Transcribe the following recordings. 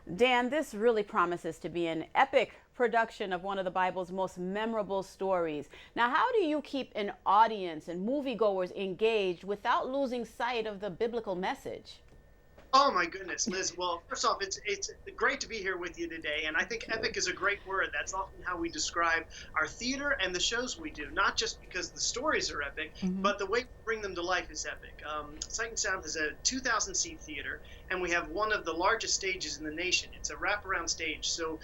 Dan, this really promises to be an epic production of one of the Bible's most memorable stories. Now, how do you keep an audience and moviegoers engaged without losing sight of the biblical message? Oh my goodness, Liz. Well, first off, it's great to be here with you today, and I think Thank you. epic is a great word. That's often how we describe our theater and the shows we do. Not just because the stories are epic, Hmm. but the way we bring them to life is epic. Sight and Sound is a 2,000 seat theater, and we have one of the largest stages in the nation. It's a wraparound stage, so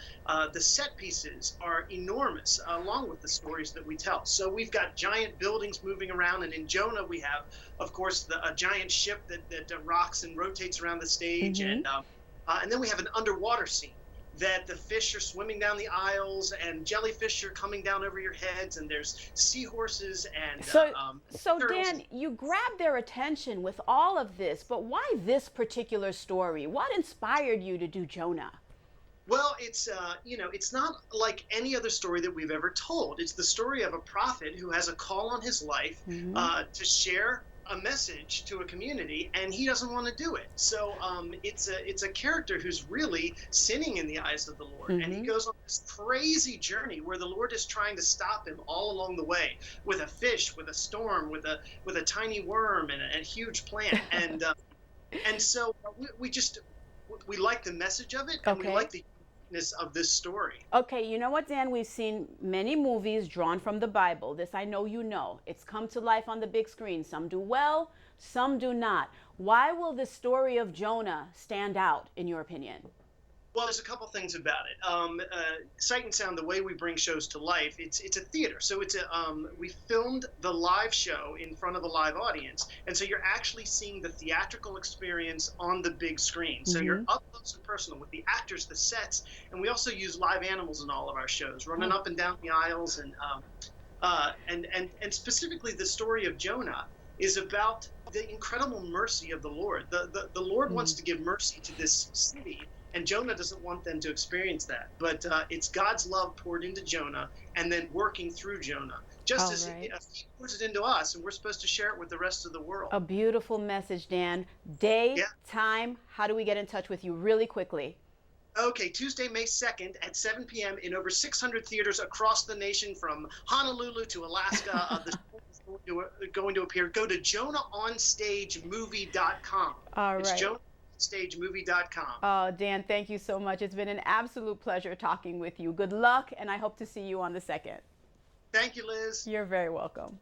the set pieces are enormous, along with the stories that we tell. So we've got giant buildings moving around, and in Jonah we have, of course, a giant ship that rocks and rotates around the stage, Hmm. and then we have an underwater scene that the fish are swimming down the aisles and jellyfish are coming down over your heads, and there's seahorses and So, so turtles. Dan, you grabbed their attention with all of this, but why this particular story? What inspired you to do Jonah? Well, it's not like any other story that we've ever told. It's the story of a prophet who has a call on his life Hmm. to share a message to a community, and he doesn't want to do it. So it's a character who's really sinning in the eyes of the Lord, and he Hmm. goes on this crazy journey where the Lord is trying to stop him all along the way with a fish, with a storm, with a tiny worm, and a huge plant, and so we like the message of it, and we like Okay. the uniqueness of this story. Okay, you know what, Dan? We've seen many movies drawn from the Bible. This I know you know. It's come to life on the big screen. Some do well, some do not. Why will the story of Jonah stand out, in your opinion? Well, there's a couple things about it. Sight and Sound, the way we bring shows to life, it's a theater. So we filmed the live show in front of a live audience, and so you're actually seeing the theatrical experience on the big screen. So you're Mm-hmm. up close and personal with the actors, the sets, and we also use live animals in all of our shows, running Oh. up and down the aisles, and specifically the story of Jonah is about the incredible mercy of the Lord. The Lord wants Mm. to give mercy to this city, and Jonah doesn't want them to experience that. But it's God's love poured into Jonah and then working through Jonah, just All as right. he pours it into us, and we're supposed to share it with the rest of the world. A beautiful message, Dan. Day, Yeah. time, how do we get in touch with you really quickly? Okay, Tuesday, May 2nd at 7 p.m. in over 600 theaters across the nation from Honolulu to Alaska. The show is going to appear. Go to JonahOnStageMovie.com. All It's right. JonahOnStageMovie.com. Oh, Dan, thank you so much. It's been an absolute pleasure talking with you. Good luck, and I hope to see you on the second. Thank you, Liz. You're very welcome.